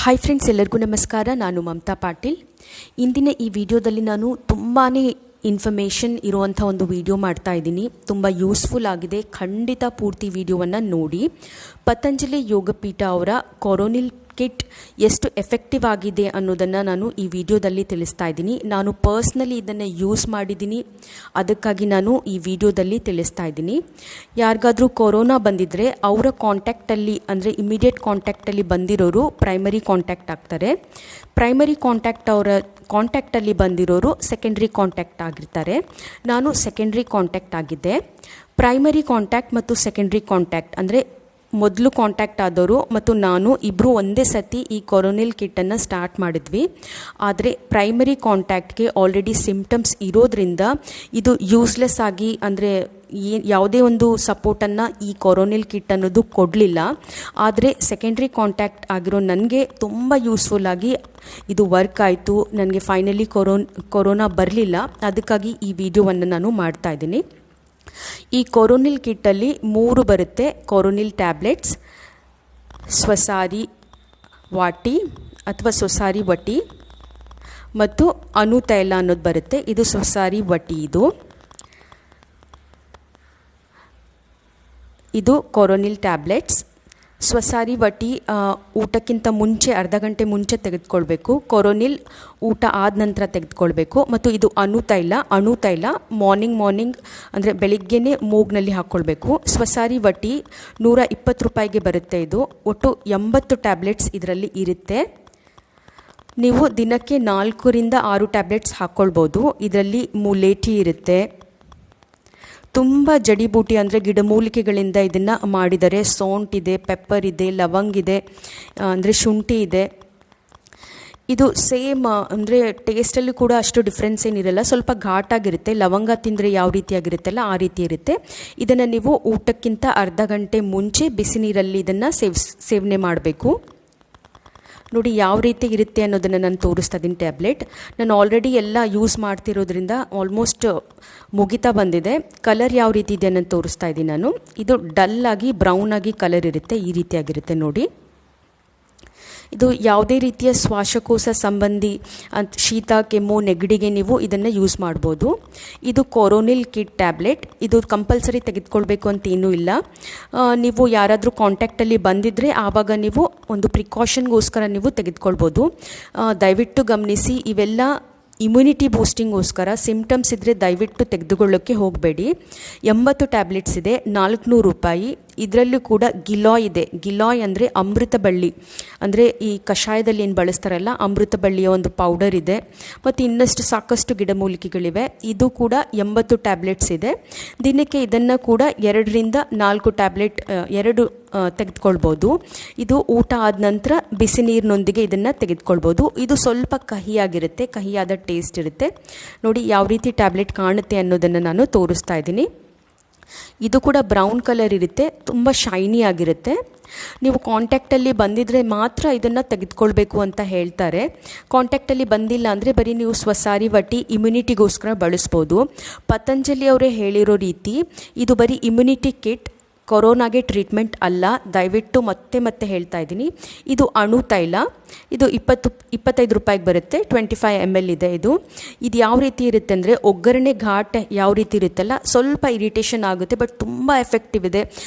Hi friends, ಎಲ್ಲರಿಗೂ ನಮಸ್ಕಾರ. ನಾನು ಮಮತಾ ಪಾಟೀಲ್. ಇಂದಿನ ಈ ವಿಡಿಯೋದಲ್ಲಿ ನಾನು ತುಂಬಾ ಇನ್ಫಾರ್ಮೇಷನ್ ಇರುವಂಥ ಒಂದು ವಿಡಿಯೋ ಮಾಡ್ತಾ ಇದ್ದೀನಿ. ತುಂಬ ಯೂಸ್ಫುಲ್ ಆಗಿದೆ. ಖಂಡಿತ ಪೂರ್ತಿ ವಿಡಿಯೋವನ್ನು ನೋಡಿ. ಪತಂಜಲಿ ಯೋಗಪೀಠ ಅವರ ಕೊರೋನಿಲ್ ಕಿಟ್ ಎಷ್ಟು ಎಫೆಕ್ಟಿವ್ ಆಗಿದೆ ಅನ್ನೋದನ್ನು ನಾನು ಈ ವಿಡಿಯೋದಲ್ಲಿ ತಿಳಿಸ್ತಾ ಇದ್ದೀನಿ. ನಾನು ಪರ್ಸ್ನಲಿ ಇದನ್ನು ಯೂಸ್ ಮಾಡಿದ್ದೀನಿ, ಅದಕ್ಕಾಗಿ ನಾನು ಈ ವಿಡಿಯೋದಲ್ಲಿ ತಿಳಿಸ್ತಾ ಇದ್ದೀನಿ. ಯಾರಿಗಾದರೂ ಕೊರೋನಾ ಬಂದಿದ್ದರೆ ಅವರ ಕಾಂಟ್ಯಾಕ್ಟಲ್ಲಿ, ಅಂದರೆ ಇಮಿಡಿಯೇಟ್ ಕಾಂಟ್ಯಾಕ್ಟಲ್ಲಿ ಬಂದಿರೋರು ಪ್ರೈಮರಿ ಕಾಂಟ್ಯಾಕ್ಟ್ ಆಗ್ತಾರೆ. ಪ್ರೈಮರಿ ಕಾಂಟ್ಯಾಕ್ಟಲ್ಲಿ ಬಂದಿರೋರು ಸೆಕೆಂಡ್ರಿ ಕಾಂಟ್ಯಾಕ್ಟ್ ಆಗಿರ್ತಾರೆ. ನಾನು ಸೆಕೆಂಡ್ರಿ ಕಾಂಟ್ಯಾಕ್ಟ್ ಆಗಿದ್ದೆ. ಪ್ರೈಮರಿ ಕಾಂಟ್ಯಾಕ್ಟ್ ಮತ್ತು ಸೆಕೆಂಡ್ರಿ ಕಾಂಟ್ಯಾಕ್ಟ್ ಅಂದರೆ ಮೊದಲು ಕಾಂಟ್ಯಾಕ್ಟ್ ಆದವರು ಮತ್ತು ನಾನು ಇಬ್ಬರು ಒಂದೇ ಸತಿ ಈ ಕೊರೋನಿಲ್ ಕಿಟ್ಟನ್ನು ಸ್ಟಾರ್ಟ್ ಮಾಡಿದ್ವಿ. ಆದರೆ ಪ್ರೈಮರಿ ಕಾಂಟ್ಯಾಕ್ಟ್ಗೆ ಆಲ್ರೆಡಿ ಸಿಂಪ್ಟಮ್ಸ್ ಇರೋದ್ರಿಂದ ಇದು ಯೂಸ್ಲೆಸ್ ಆಗಿ, ಅಂದರೆ ಯಾವುದೇ ಒಂದು ಸಪೋರ್ಟನ್ನು ಈ ಕೊರೋನಿಲ್ ಕಿಟ್ ಅನ್ನೋದು ಕೊಡಲಿಲ್ಲ. ಆದರೆ ಸೆಕೆಂಡ್ರಿ ಕಾಂಟ್ಯಾಕ್ಟ್ ಆಗಿರೋ ನನಗೆ ತುಂಬ ಯೂಸ್ಫುಲ್ ಆಗಿ ಇದು ವರ್ಕ್ ಆಯಿತು. ನನಗೆ ಫೈನಲಿ ಕೊರೋನಾ ಬರಲಿಲ್ಲ. ಅದಕ್ಕಾಗಿ ಈ ವಿಡಿಯೋವನ್ನು ನಾನು ಮಾಡ್ತಾ ಇದ್ದೀನಿ. ಈ ಕೊರೋನಿಲ್ ಕಿಟ್ಟಲ್ಲಿ 3 ಬರುತ್ತೆ. ಕೊರೋನಿಲ್ ಟ್ಯಾಬ್ಲೆಟ್ಸ್, ಸ್ವಸಾರಿ ವಾಟಿ ಅಥವಾ ಸೊಸಾರಿ ವಟಿ ಮತ್ತು ಅನುತೈಲ ಅನ್ನೋದು ಬರುತ್ತೆ. ಇದು ಸೊಸಾರಿ ವಟಿ. ಇದು ಕೊರೋನಿಲ್ ಟ್ಯಾಬ್ಲೆಟ್ಸ್. ಸ್ವಸಾರಿ ವಟಿ ಊಟಕ್ಕಿಂತ ಮುಂಚೆ ಅರ್ಧ ಗಂಟೆ ಮುಂಚೆ ತೆಗೆದುಕೊಳ್ಬೇಕು. ಕೊರೋನಿಲ್ ಊಟ ಆದ ನಂತರ ತೆಗೆದುಕೊಳ್ಬೇಕು. ಮತ್ತು ಇದು ಅಣುತೈಲ ಮಾರ್ನಿಂಗ್ ಅಂದರೆ ಬೆಳಿಗ್ಗೆನೇ ಮೂಗ್ನಲ್ಲಿ ಹಾಕ್ಕೊಳ್ಬೇಕು. ಸ್ವಸಾರಿ ವಟಿ 120 ರೂಪಾಯಿಗೆ ಬರುತ್ತೆ. ಇದು ಒಟ್ಟು 80 ಟ್ಯಾಬ್ಲೆಟ್ಸ್ ಇದರಲ್ಲಿ ಇರುತ್ತೆ. ನೀವು ದಿನಕ್ಕೆ 4 ರಿಂದ 6 ಟ್ಯಾಬ್ಲೆಟ್ಸ್ ಹಾಕ್ಕೊಳ್ಬೋದು. ಇದರಲ್ಲಿ ಮುಲೇಠಿ ಇರುತ್ತೆ. ತುಂಬ ಜಡಿಬೂಟಿ ಅಂದರೆ ಗಿಡಮೂಲಿಕೆಗಳಿಂದ ಇದನ್ನು ಮಾಡಿದ್ದಾರೆ. ಸೌಂಟ್ ಇದೆ, ಪೆಪ್ಪರ್ ಇದೆ, ಲವಂಗ್ ಇದೆ, ಅಂದರೆ ಶುಂಠಿ ಇದೆ. ಇದು ಸೇಮ್ ಅಂದರೆ ಟೇಸ್ಟಲ್ಲಿ ಕೂಡ ಅಷ್ಟು ಡಿಫ್ರೆನ್ಸ್ ಏನಿರಲ್ಲ. ಸ್ವಲ್ಪ ಘಾಟಾಗಿರುತ್ತೆ. ಲವಂಗ ತಿಂದರೆ ಯಾವ ರೀತಿಯಾಗಿರುತ್ತಲ್ಲ ಆ ರೀತಿ ಇರುತ್ತೆ. ಇದನ್ನು ನೀವು ಊಟಕ್ಕಿಂತ ಅರ್ಧ ಗಂಟೆ ಮುಂಚೆ ಬಿಸಿ ನೀರಲ್ಲಿ ಇದನ್ನು ಸೇವನೆ ಮಾಡಬೇಕು. ನೋಡಿ ಯಾವ ರೀತಿ ಇರುತ್ತೆ ಅನ್ನೋದನ್ನು ನಾನು ತೋರಿಸ್ತಾ ಇದ್ದೀನಿ. ಟ್ಯಾಬ್ಲೆಟ್ ನಾನು ಆಲ್ರೆಡಿ ಎಲ್ಲ ಯೂಸ್ ಮಾಡ್ತಿರೋದ್ರಿಂದ ಆಲ್ಮೋಸ್ಟ್ ಮುಗಿತಾ ಬಂದಿದೆ. ಕಲರ್ ಯಾವ ರೀತಿ ಇದೆ ಅನ್ನೋದು ತೋರಿಸ್ತಾ ಇದ್ದೀನಿ ನಾನು. ಇದು ಡಲ್ ಆಗಿ ಬ್ರೌನ್ ಆಗಿ ಕಲರ್ ಇರುತ್ತೆ. ಈ ರೀತಿಯಾಗಿರುತ್ತೆ ನೋಡಿ. ಇದು ಯಾವುದೇ ರೀತಿಯ ಶ್ವಾಸಕೋಶ ಸಂಬಂಧಿ ಶೀತ, ಕೆಮ್ಮು, ನೆಗಡಿಗೆ ನೀವು ಇದನ್ನು ಯೂಸ್ ಮಾಡ್ಬೋದು. ಇದು ಕೊರೋನಿಲ್ ಕಿಟ್ ಟ್ಯಾಬ್ಲೆಟ್. ಇದು ಕಂಪಲ್ಸರಿ ತೆಗೆದುಕೊಳ್ಬೇಕು ಅಂತ ಏನೂ ಇಲ್ಲ. ನೀವು ಯಾರಾದರೂ ಕಾಂಟ್ಯಾಕ್ಟಲ್ಲಿ ಬಂದಿದ್ದರೆ ಆವಾಗ ನೀವು ಒಂದು ಪ್ರಿಕಾಷನ್ಗೋಸ್ಕರ ನೀವು ತೆಗೆದುಕೊಳ್ಬೋದು. ದಯವಿಟ್ಟು ಗಮನಿಸಿ, ಇವೆಲ್ಲ ಇಮ್ಯುನಿಟಿ ಬೂಸ್ಟಿಂಗೋಸ್ಕರ. ಸಿಂಪ್ಟಮ್ಸ್ ಇದ್ದರೆ ದಯವಿಟ್ಟು ತೆಗೆದುಕೊಳ್ಳೋಕ್ಕೆ ಹೋಗಬೇಡಿ. 80 ಟ್ಯಾಬ್ಲೆಟ್ಸ್ ಇದೆ, 400 ರೂಪಾಯಿ. ಇದರಲ್ಲೂ ಕೂಡ ಗಿಲಾಯ್ ಇದೆ. ಗಿಲಾಯ್ ಅಂದರೆ ಅಮೃತ ಬಳ್ಳಿ, ಅಂದರೆ ಈ ಕಷಾಯದಲ್ಲಿ ಏನು ಬಳಸ್ತಾರಲ್ಲ ಅಮೃತ ಬಳ್ಳಿಯ ಒಂದು ಪೌಡರ್ ಇದೆ. ಮತ್ತು ಇನ್ನಷ್ಟು ಸಾಕಷ್ಟು ಗಿಡಮೂಲಿಕೆಗಳಿವೆ. ಇದು ಕೂಡ 80 ಟ್ಯಾಬ್ಲೆಟ್ಸ್ ಇದೆ. ದಿನಕ್ಕೆ ಇದನ್ನು ಕೂಡ 2 ರಿಂದ 4 ಟ್ಯಾಬ್ಲೆಟ್ ತೆಗೆದುಕೊಳ್ಬೋದು. ಇದು ಊಟ ಆದ ನಂತರ ಬಿಸಿ ನೀರಿನೊಂದಿಗೆ ಇದನ್ನು ತೆಗೆದುಕೊಳ್ಬೋದು. ಇದು ಸ್ವಲ್ಪ ಕಹಿಯಾಗಿರುತ್ತೆ, ಕಹಿಯಾದ ಟೇಸ್ಟ್ ಇರುತ್ತೆ. ನೋಡಿ ಯಾವ ರೀತಿ ಟ್ಯಾಬ್ಲೆಟ್ ಕಾಣುತ್ತೆ ಅನ್ನೋದನ್ನು ನಾನು ತೋರಿಸ್ತಾ ಇದ್ದೀನಿ. ಇದು ಕೂಡ ಬ್ರೌನ್ ಕಲರ್ ಇರುತ್ತೆ, ತುಂಬ ಶೈನಿ ಆಗಿರುತ್ತೆ. ನೀವು ಕಾಂಟ್ಯಾಕ್ಟಲ್ಲಿ ಬಂದಿದ್ದರೆ ಮಾತ್ರ ಇದನ್ನು ತೆಗೆದುಕೊಳ್ಬೇಕು ಅಂತ ಹೇಳ್ತಾರೆ. ಕಾಂಟ್ಯಾಕ್ಟಲ್ಲಿ ಬಂದಿಲ್ಲ ಅಂದರೆ ಬರೀ ನೀವು ಸ್ವಸಾರಿ ವಟಿ ಇಮ್ಯುನಿಟಿಗೋಸ್ಕರ ಬಳಸ್ಬೋದು. ಪತಂಜಲಿ ಅವರೇ ಹೇಳಿರೋ ರೀತಿ ಇದು ಬರೀ ಇಮ್ಯುನಿಟಿ ಕಿಟ್, ಕೊರೋನಾಗೆ ಟ್ರೀಟ್ಮೆಂಟ್ ಅಲ್ಲ. ದಯವಿಟ್ಟು ಮತ್ತೆ ಹೇಳ್ತಾ ಇದ್ದೀನಿ. ಇದು ಅಣುತೈಲ. ಇದು 25 ರೂಪಾಯಿಗೆ ಬರುತ್ತೆ. 25 ml ಇದೆ. ಇದು ಯಾವ ರೀತಿ ಇರುತ್ತೆ ಅಂದರೆ ಒಗ್ಗರಣೆ ಘಾಟ್ ಯಾವ ರೀತಿ ಇರುತ್ತಲ್ಲ ಸ್ವಲ್ಪ ಇರಿಟೇಷನ್ ಆಗುತ್ತೆ, ಬಟ್ ತುಂಬ ಎಫೆಕ್ಟಿವ್ ಇದೆ.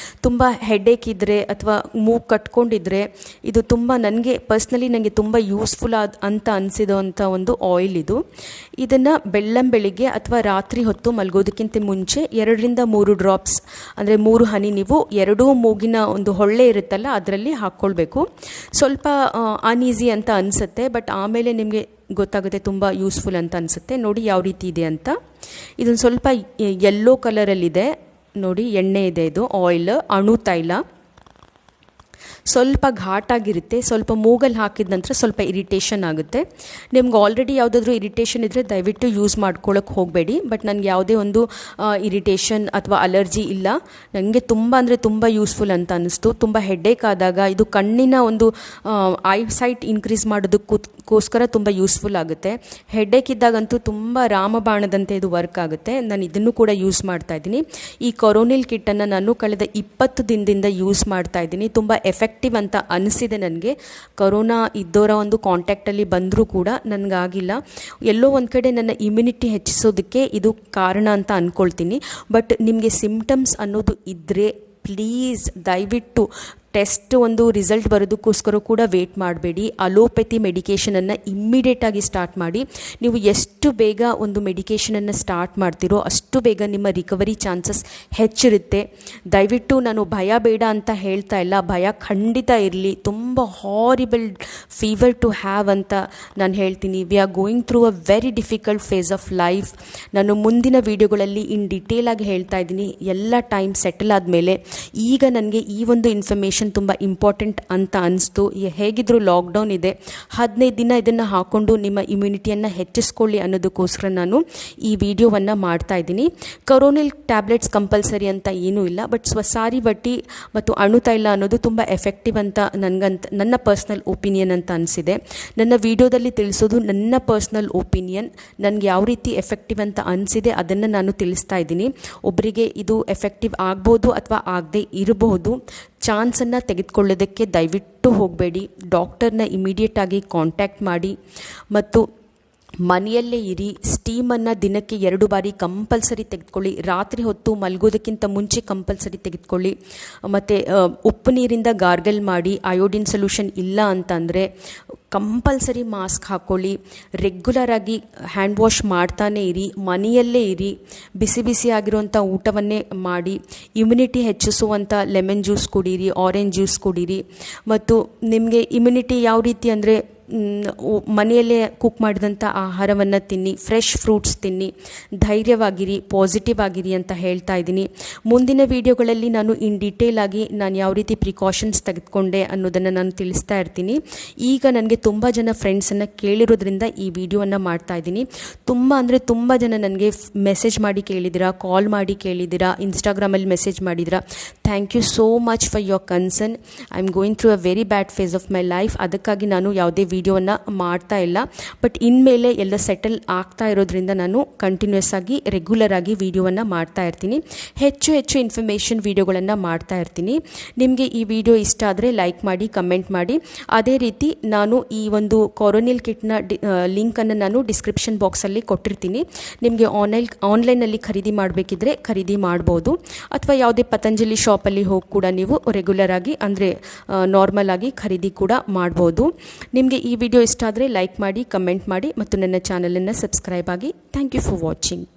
ತುಂಬ ಹೆಡೇಕ್ ಇದ್ದರೆ ಅಥವಾ ಮೂಗು ಕಟ್ಕೊಂಡಿದ್ರೆ ಇದು ತುಂಬ ನನಗೆ ತುಂಬ ಯೂಸ್ಫುಲ್ ಅಂತ ಅನಿಸಿದಂಥ ಒಂದು ಆಯಿಲ್ ಇದು. ಇದನ್ನು ಬೆಳಿಗ್ಗೆ ಅಥವಾ ರಾತ್ರಿ ಹೊತ್ತು ಮಲಗೋದಕ್ಕಿಂತ ಮುಂಚೆ 2 ರಿಂದ 3 ಡ್ರಾಪ್ಸ್ ಅಂದರೆ 3 ಹನಿ ನೀವು 2 ಮೂಗಿನ ಒಂದು ಹೊಳ್ಳೆ ಇರುತ್ತಲ್ಲ ಅದರಲ್ಲಿ ಹಾಕ್ಕೊಳ್ಬೇಕು. ಸ್ವಲ್ಪ ಅನ್ಈಸಿ ಅಂತ ಅನಿಸುತ್ತೆ, ಬಟ್ ಆಮೇಲೆ ನಿಮಗೆ ಗೊತ್ತಾಗುತ್ತೆ ತುಂಬ ಯೂಸ್ಫುಲ್ ಅಂತ ಅನಿಸುತ್ತೆ. ನೋಡಿ ಯಾವ ರೀತಿ ಇದೆ ಅಂತ. ಇದೊಂದು ಸ್ವಲ್ಪ ಯೆಲ್ಲೋ ಕಲರಲ್ಲಿದೆ ನೋಡಿ. ಎಣ್ಣೆ ಇದೆ, ಇದು ಆಯಿಲ್, ಅಣುತೈಲ. ಸ್ವಲ್ಪ ಘಾಟಾಗಿರುತ್ತೆ. ಸ್ವಲ್ಪ ಮೂಗಲ್ಲಿ ಹಾಕಿದ ನಂತರ ಸ್ವಲ್ಪ ಇರಿಟೇಷನ್ ಆಗುತ್ತೆ. ನಿಮ್ಗೆ ಆಲ್ರೆಡಿ ಯಾವುದಾದ್ರೂ ಇರಿಟೇಷನ್ ಇದ್ದರೆ ದಯವಿಟ್ಟು ಯೂಸ್ ಮಾಡ್ಕೊಳ್ಳೋಕೆ ಹೋಗಬೇಡಿ. ಬಟ್ ನನಗೆ ಯಾವುದೇ ಒಂದು ಇರಿಟೇಷನ್ ಅಥವಾ ಅಲರ್ಜಿ ಇಲ್ಲ. ನನಗೆ ತುಂಬ ಯೂಸ್ಫುಲ್ ಅಂತ ಅನ್ನಿಸ್ತು. ತುಂಬ ಹೆಡ್ಡೇಕ್ ಆದಾಗ ಇದು ಕಣ್ಣಿನ ಒಂದು ಐಸೈಟ್ ಇನ್ಕ್ರೀಸ್ ಮಾಡೋದಕ್ಕೋಸ್ಕರ ತುಂಬ ಯೂಸ್ಫುಲ್ ಆಗುತ್ತೆ. ಹೆಡ್ಡೇಕ್ ಇದ್ದಾಗಂತೂ ತುಂಬ ರಾಮಬಾಣದಂತೆ ಇದು ವರ್ಕ್ ಆಗುತ್ತೆ. ನಾನು ಇದನ್ನು ಕೂಡ ಯೂಸ್ ಮಾಡ್ತಾ ಇದ್ದೀನಿ. ಈ ಕೊರೋನಿಲ್ ಕಿಟ್ಟನ್ನು ನಾನು ಕಳೆದ 20 ದಿನದಿಂದ ಯೂಸ್ ಮಾಡ್ತಾ ಇದ್ದೀನಿ. ತುಂಬ ಎಫೆಕ್ಟಿವ್ ಅಂತ ಅನಿಸಿದೆ ನನಗೆ. ಕೊರೋನಾ ಇದ್ದವರ ಒಂದು ಕಾಂಟ್ಯಾಕ್ಟಲ್ಲಿ ಬಂದರೂ ಕೂಡ ನನಗಾಗಿಲ್ಲ. ಎಲ್ಲೋ ಒಂದು ಕಡೆ ನನ್ನ ಇಮ್ಯುನಿಟಿ ಹೆಚ್ಚಿಸೋದಕ್ಕೆ ಇದು ಕಾರಣ ಅಂತ ಅಂದ್ಕೊಳ್ತೀನಿ. ಬಟ್ ನಿಮಗೆ ಸಿಮ್ಟಮ್ಸ್ ಅನ್ನೋದು ಇದ್ದರೆ ಪ್ಲೀಸ್ ದಯವಿಟ್ಟು ಟೆಸ್ಟ್ ಒಂದು ರಿಸಲ್ಟ್ ಬರೋದಕ್ಕೋಸ್ಕರ ಕೂಡ ವೇಟ್ ಮಾಡಬೇಡಿ. ಅಲೋಪತಿ ಮೆಡಿಕೇಷನನ್ನು ಇಮ್ಮಿಡಿಯೇಟಾಗಿ ಸ್ಟಾರ್ಟ್ ಮಾಡಿ. ನೀವು ಎಷ್ಟು ಬೇಗ ಒಂದು ಮೆಡಿಕೇಷನನ್ನು ಸ್ಟಾರ್ಟ್ ಮಾಡ್ತೀರೋ ಅಷ್ಟು ಬೇಗ ನಿಮ್ಮ ರಿಕವರಿ ಚಾನ್ಸಸ್ ಹೆಚ್ಚಿರುತ್ತೆ. ದಯವಿಟ್ಟು ನಾನು ಭಯ ಬೇಡ ಅಂತ ಹೇಳ್ತಾ ಇಲ್ಲ, ಭಯ ಖಂಡಿತ ಇರಲಿ. ತುಂಬ ಹಾರಿಬಲ್ ಫೀವರ್ ಟು ಹ್ಯಾವ್ ಅಂತ ನಾನು ಹೇಳ್ತೀನಿ. We are going through a very difficult phase of life. ನಾನು ಮುಂದಿನ ವೀಡಿಯೋಗಳಲ್ಲಿ ಇನ್ ಡಿಟೇಲಾಗಿ ಹೇಳ್ತಾ ಇದ್ದೀನಿ. ಎಲ್ಲ ಟೈಮ್ ಸೆಟಲ್ ಆದಮೇಲೆ ಈಗ ನನಗೆ ಈ ಒಂದು ಇನ್ಫಾರ್ಮೇಷನ್ ತುಂಬ ಇಂಪಾರ್ಟೆಂಟ್ ಅಂತ ಅನಿಸ್ತು. ಹೇಗಿದ್ದರೂ ಲಾಕ್ಡೌನ್ ಇದೆ, 15 ದಿನ ಇದನ್ನು ಹಾಕ್ಕೊಂಡು ನಿಮ್ಮ ಇಮ್ಯುನಿಟಿಯನ್ನು ಹೆಚ್ಚಿಸ್ಕೊಳ್ಳಿ ಅನ್ನೋದಕ್ಕೋಸ್ಕರ ನಾನು ಈ ವಿಡಿಯೋವನ್ನು ಮಾಡ್ತಾ ಇದ್ದೀನಿ. ಕೊರೋನಿಲ್ ಟ್ಯಾಬ್ಲೆಟ್ಸ್ ಕಂಪಲ್ಸರಿ ಅಂತ ಏನೂ ಇಲ್ಲ, ಬಟ್ ಸ್ವಸಾರಿ ವಟಿ ಮತ್ತು ಅಣುತೈಲ ಅನ್ನೋದು ತುಂಬ ಎಫೆಕ್ಟಿವ್ ಅಂತ ನನ್ನ ಪರ್ಸ್ನಲ್ ಒಪಿನಿಯನ್ ಅಂತ ಅನಿಸಿದೆ. ನನ್ನ ವಿಡಿಯೋದಲ್ಲಿ ತಿಳಿಸೋದು ನನ್ನ ಪರ್ಸ್ನಲ್ ಒಪಿನಿಯನ್. ನನಗೆ ಯಾವ ರೀತಿ ಎಫೆಕ್ಟಿವ್ ಅಂತ ಅನಿಸಿದೆ ಅದನ್ನು ನಾನು ತಿಳಿಸ್ತಾ ಇದ್ದೀನಿ. ಒಬ್ಬರಿಗೆ ಇದು ಎಫೆಕ್ಟಿವ್ ಆಗ್ಬೋದು ಅಥವಾ ಆಗದೆ ಇರಬಹುದು. ಚಾನ್ಸನ್ನು ತೆಗೆದುಕೊಳ್ಳೋದಕ್ಕೆ ದಯವಿಟ್ಟು ಹೋಗಬೇಡಿ. ಡಾಕ್ಟರ್ನ ಇಮಿಡಿಯೇಟಾಗಿ ಕಾಂಟ್ಯಾಕ್ಟ್ ಮಾಡಿ ಮತ್ತು ಮನೆಯಲ್ಲೇ ಇರಿ. ಸ್ಟೀಮನ್ನು ದಿನಕ್ಕೆ 2 ಬಾರಿ ಕಂಪಲ್ಸರಿ ತೆಗೆದುಕೊಳ್ಳಿ. ರಾತ್ರಿ ಹೊತ್ತು ಮಲಗೋದಕ್ಕಿಂತ ಮುಂಚೆ ಕಂಪಲ್ಸರಿ ತೆಗೆದುಕೊಳ್ಳಿ. ಮತ್ತು ಉಪ್ಪು ನೀರಿಂದ ಗಾರ್ಗಲ್ ಮಾಡಿ. ಅಯೋಡಿನ್ ಸೊಲ್ಯೂಷನ್ ಇಲ್ಲ ಅಂತಂದರೆ ಕಂಪಲ್ಸರಿ ಮಾಸ್ಕ್ ಹಾಕ್ಕೊಳ್ಳಿ. ರೆಗ್ಯುಲರಾಗಿ ಹ್ಯಾಂಡ್ ವಾಶ್ ಮಾಡ್ತಾನೇ ಇರಿ. ಮನೆಯಲ್ಲೇ ಇರಿ. ಬಿಸಿ ಬಿಸಿ ಆಗಿರುವಂಥ ಊಟವನ್ನೇ ಮಾಡಿ. ಇಮ್ಯುನಿಟಿ ಹೆಚ್ಚಿಸುವಂಥ ಲೆಮನ್ ಜ್ಯೂಸ್ ಕುಡೀರಿ, ಆರೆಂಜ್ ಜ್ಯೂಸ್ ಕುಡೀರಿ. ಮತ್ತು ನಿಮಗೆ ಇಮ್ಯುನಿಟಿ ಯಾವ ರೀತಿ ಅಂದರೆ ಮನೆಯಲ್ಲೇ ಕುಕ್ ಮಾಡಿದಂಥ ಆಹಾರವನ್ನು ತಿನ್ನಿ, ಫ್ರೆಶ್ ಫ್ರೂಟ್ಸ್ ತಿನ್ನಿ, ಧೈರ್ಯವಾಗಿರಿ, ಪಾಸಿಟಿವ್ ಆಗಿರಿ ಅಂತ ಹೇಳ್ತಾ ಇದ್ದೀನಿ. ಮುಂದಿನ ವಿಡಿಯೋಗಳಲ್ಲಿ ನಾನು ಇನ್ ಡೀಟೇಲ್ ಆಗಿ ನಾನು ಯಾವ ರೀತಿ ಪ್ರಿಕಾಷನ್ಸ್ ತೆಗೆದುಕೊಂಡೆ ಅನ್ನೋದನ್ನು ನಾನು ತಿಳಿಸ್ತಾ ಇರ್ತೀನಿ. ಈಗ ನನಗೆ ತುಂಬ ಜನ ಫ್ರೆಂಡ್ಸನ್ನು ಕೇಳಿರೋದ್ರಿಂದ ಈ ವಿಡಿಯೋವನ್ನು ಮಾಡ್ತಾ ಇದ್ದೀನಿ. ತುಂಬ ಜನ ನನಗೆ ಮೆಸೇಜ್ ಮಾಡಿ ಕೇಳಿದ್ದೀರಾ, ಕಾಲ್ ಮಾಡಿ ಕೇಳಿದ್ದೀರಾ, ಇನ್ಸ್ಟಾಗ್ರಾಮಲ್ಲಿ ಮೆಸೇಜ್ ಮಾಡಿದ್ದೀರಾ. Thank you so much for your concern. I am going through a very bad phase of my life. ಅದಕ್ಕಾಗಿ ನಾನು ಯಾವುದೇ ವಿಡಿಯೋವನ್ನು ಮಾಡ್ತಾ ಇಲ್ಲ. ಬಟ್ ಇನ್ಮೇಲೆ ಎಲ್ಲ ಸೆಟಲ್ ಆಗ್ತಾ ಇರೋದ್ರಿಂದ ನಾನು ಕಂಟಿನ್ಯೂಸ್ ಆಗಿ ರೆಗ್ಯುಲರ್ ಆಗಿ ವಿಡಿಯೋವನ್ನು ಮಾಡ್ತಾ ಇರ್ತೀನಿ. ಹೆಚ್ಚು ಇನ್ಫಾರ್ಮೇಷನ್ ವಿಡಿಯೋಗಳನ್ನು ಮಾಡ್ತಾ ಇರ್ತೀನಿ. ನಿಮಗೆ ಈ ವಿಡಿಯೋ ಇಷ್ಟ ಆದರೆ ಲೈಕ್ ಮಾಡಿ, ಕಮೆಂಟ್ ಮಾಡಿ. ಅದೇ ರೀತಿ ನಾನು ಈ ಒಂದು ಕೊರೋನಿಲ್ ಕಿಟ್ನ ಲಿಂಕನ್ನು ನಾನು ಡಿಸ್ಕ್ರಿಪ್ಷನ್ ಬಾಕ್ಸಲ್ಲಿ ಕೊಟ್ಟಿರ್ತೀನಿ. ನಿಮಗೆ ಆನ್ಲೈನಲ್ಲಿ ಖರೀದಿ ಮಾಡಬೇಕಿದ್ರೆ ಖರೀದಿ ಮಾಡ್ಬೋದು. ಅಥವಾ ಯಾವುದೇ ಪತಂಜಲಿ ಶಾಪಲ್ಲಿ ಹೋಗಿ ಕೂಡ ನೀವು ರೆಗ್ಯುಲರ್ ಆಗಿ ಅಂದರೆ ನಾರ್ಮಲ್ ಆಗಿ ಖರೀದಿ ಕೂಡ ಮಾಡ್ಬೋದು. ನಿಮಗೆ ಈ ವಿಡಿಯೋ ಇಷ್ಟ ಆದರೆ ಲೈಕ್ ಮಾಡಿ, ಕಮೆಂಟ್ ಮಾಡಿ ಮತ್ತು ನನ್ನ ಚಾನಲನ್ನು ಸಬ್ಸ್ಕ್ರೈಬ್ ಆಗಿ. Thank you for watching.